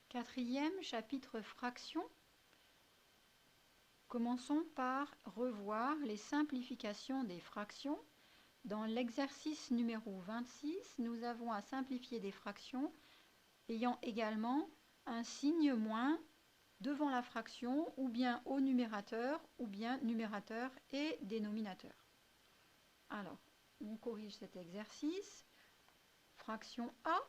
Quatrième chapitre fraction. Commençons par revoir les simplifications des fractions. Dans l'exercice numéro 26, nous avons à simplifier des fractions ayant également un signe moins devant la fraction, ou bien au numérateur, ou bien numérateur et dénominateur. Alors, on corrige cet exercice. Fraction A,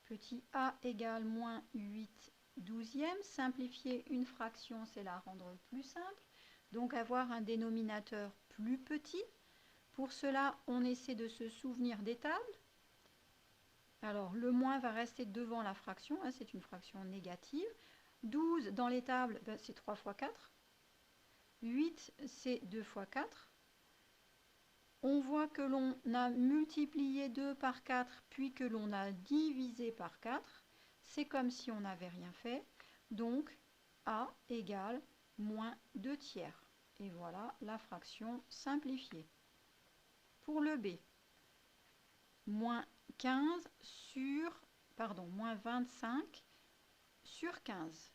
petit a égale moins 8 douzièmes. Simplifier une fraction, c'est la rendre plus simple. Donc avoir un dénominateur plus petit. Pour cela, on essaie de se souvenir des tables. Alors, le moins va rester devant la fraction, hein, c'est une fraction négative. 12 dans les tables, ben, c'est 3 fois 4. 8, c'est 2 fois 4. On voit que l'on a multiplié 2 par 4, puis que l'on a divisé par 4. C'est comme si on n'avait rien fait. Donc, A égale moins 2 tiers. Et voilà la fraction simplifiée. Pour le B, moins 15 sur, moins 25 sur 15.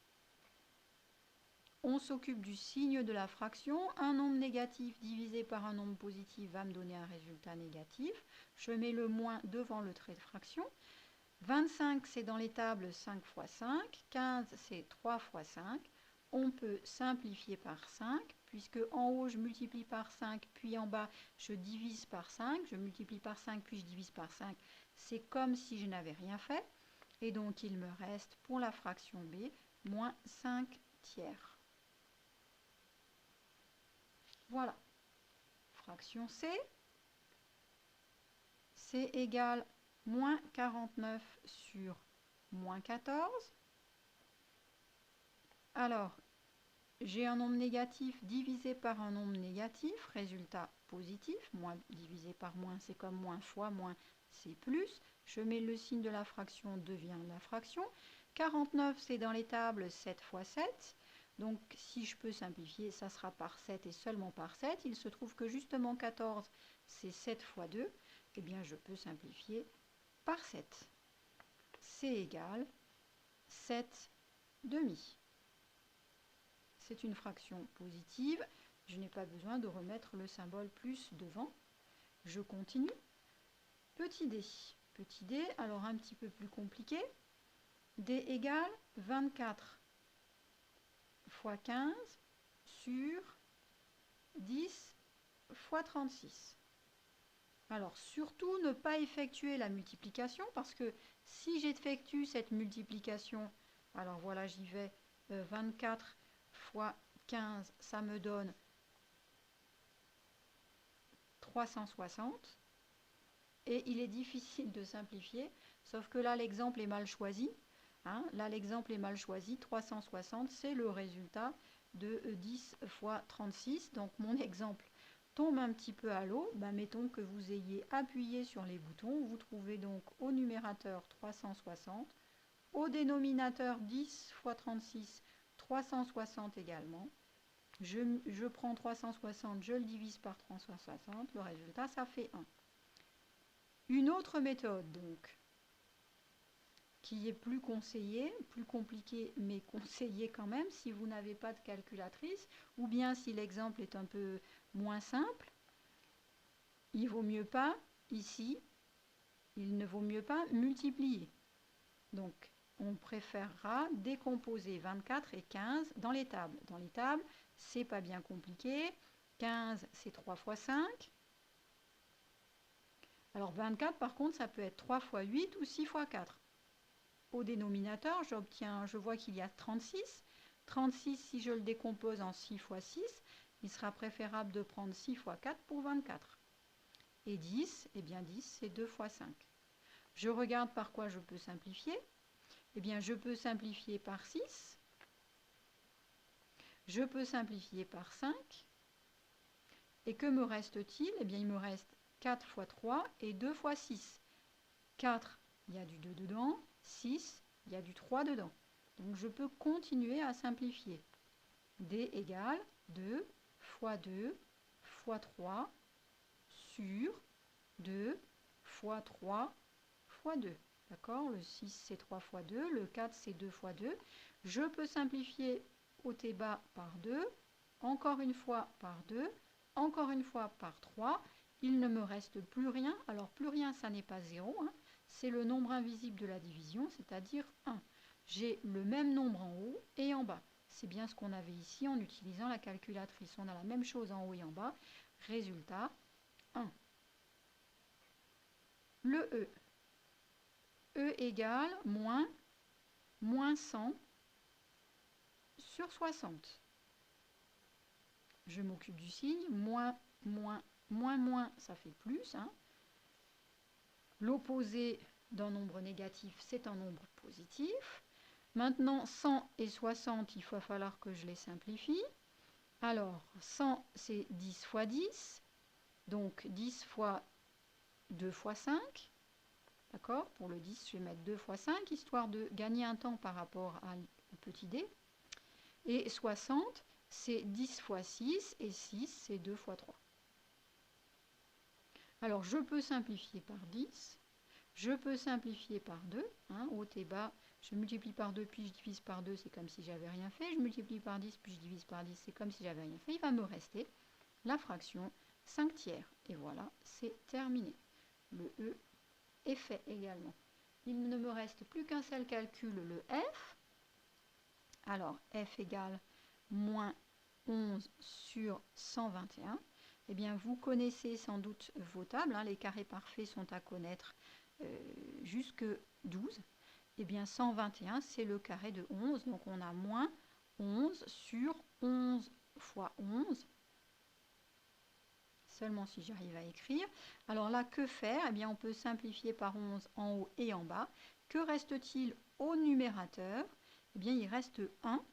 On s'occupe du signe de la fraction. Un nombre négatif divisé par un nombre positif va me donner un résultat négatif. Je mets le moins devant le trait de fraction. 25, c'est dans les tables 5 fois 5. 15, c'est 3 fois 5. On peut simplifier par 5, puisque en haut, je multiplie par 5, puis en bas, je divise par 5. Je multiplie par 5, puis je divise par 5. C'est comme si je n'avais rien fait. Et donc, il me reste, pour la fraction B, moins 5 tiers. Voilà. Fraction C. C égale moins 49 sur moins 14. Alors, j'ai un nombre négatif divisé par un nombre négatif, résultat positif. Moins divisé par moins, c'est comme moins fois moins, c'est plus. Je mets le signe de la fraction, devient la fraction. 49, c'est dans les tables 7 fois 7. Donc, si je peux simplifier, ça sera par 7 et seulement par 7. Il se trouve que justement 14, c'est 7 fois 2. Eh bien, je peux simplifier par 7. C'est égal 7 demi. C'est une fraction positive. Je n'ai pas besoin de remettre le symbole plus devant. Je continue. Petit d. Petit d, alors un petit peu plus compliqué. D égale 24 fois 15 sur 10 fois 36. Alors, surtout ne pas effectuer la multiplication, parce que si j'effectue cette multiplication, alors voilà, j'y vais, 24 fois 15, ça me donne 360. Et il est difficile de simplifier, sauf que là, l'exemple est mal choisi. Hein, là, l'exemple est mal choisi. 360, c'est le résultat de 10 fois 36. Donc, mon exemple tombe un petit peu à l'eau. Ben, mettons que vous ayez appuyé sur les boutons. Vous trouvez donc au numérateur 360. Au dénominateur 10 fois 36, 360 également. Je prends 360, je le divise par 360. Le résultat, ça fait 1. Une autre méthode, donc, qui est plus conseillée, plus compliquée, mais conseillée quand même, si vous n'avez pas de calculatrice, ou bien si l'exemple est un peu moins simple, il vaut mieux pas, ici, il ne vaut mieux pas multiplier. Donc, on préférera décomposer 24 et 15 dans les tables. Dans les tables, c'est pas bien compliqué. 15, c'est 3 fois 5. Alors 24, par contre, ça peut être 3 fois 8 ou 6 fois 4. Au dénominateur, je vois qu'il y a 36. 36, si je le décompose en 6 fois 6, il sera préférable de prendre 6 fois 4 pour 24. Et 10, eh bien 10, c'est 2 fois 5. Je regarde par quoi je peux simplifier. Eh bien, je peux simplifier par 6. Je peux simplifier par 5. Et que me reste-t-il? Eh bien, il me reste 4 fois 3 et 2 fois 6. 4, il y a du 2 dedans. 6, il y a du 3 dedans. Donc, je peux continuer à simplifier. D égale 2 fois 2 fois 3 sur 2 fois 3 fois 2. D'accord? Le 6, c'est 3 fois 2. Le 4, c'est 2 fois 2. Je peux simplifier haut et bas par 2. Encore une fois par 2. Encore une fois par 3. Il ne me reste plus rien. Alors, plus rien, ça n'est pas 0. Hein. C'est le nombre invisible de la division, c'est-à-dire 1. J'ai le même nombre en haut et en bas. C'est bien ce qu'on avait ici en utilisant la calculatrice. On a la même chose en haut et en bas. Résultat, 1. Le E. E égale moins 100 sur 60. Je m'occupe du signe. Moins, ça fait plus. Hein. L'opposé d'un nombre négatif, c'est un nombre positif. Maintenant, 100 et 60, il va falloir que je les simplifie. Alors, 100, c'est 10 fois 10. Donc, 10 fois 2 fois 5. D'accord? Pour le 10, je vais mettre 2 fois 5, histoire de gagner un temps par rapport au petit dé. Et 60, c'est 10 fois 6. Et 6, c'est 2 fois 3. Alors, je peux simplifier par 10. Je peux simplifier par 2. Hein, haut et bas, je multiplie par 2, puis je divise par 2, c'est comme si j'avais rien fait. Je multiplie par 10, puis je divise par 10, c'est comme si j'avais rien fait. Il va me rester la fraction 5 tiers. Et voilà, c'est terminé. Le E est fait également. Il ne me reste plus qu'un seul calcul, le F. Alors, F égale moins 11 sur 121. Eh bien, vous connaissez sans doute vos tables. Hein, les carrés parfaits sont à connaître jusque 12. Eh bien, 121, c'est le carré de 11. Donc, on a moins 11 sur 11 fois 11. Seulement si j'arrive à écrire. Alors là, que faire? Eh bien, on peut simplifier par 11 en haut et en bas. Que reste-t-il au numérateur? Eh bien, il reste 1,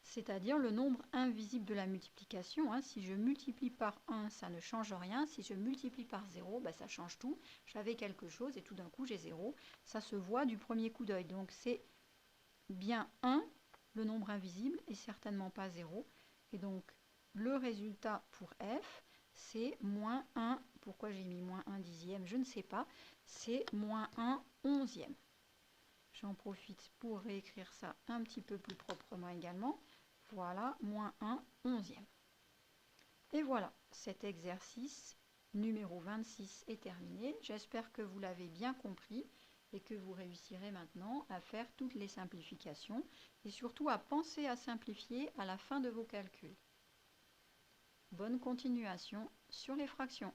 c'est-à-dire le nombre invisible de la multiplication. Hein. Si je multiplie par 1, ça ne change rien. Si je multiplie par 0, ben, ça change tout. J'avais quelque chose et tout d'un coup, j'ai 0. Ça se voit du premier coup d'œil. Donc, c'est bien 1, le nombre invisible, et certainement pas 0. Et donc, le résultat pour F, c'est moins 1. Pourquoi j'ai mis moins 1 dixième? Je ne sais pas. C'est moins 1 onzième. J'en profite pour réécrire ça un petit peu plus proprement également. Voilà, moins 1 onzième. Et voilà, cet exercice numéro 26 est terminé. J'espère que vous l'avez bien compris et que vous réussirez maintenant à faire toutes les simplifications et surtout à penser à simplifier à la fin de vos calculs. Bonne continuation sur les fractions.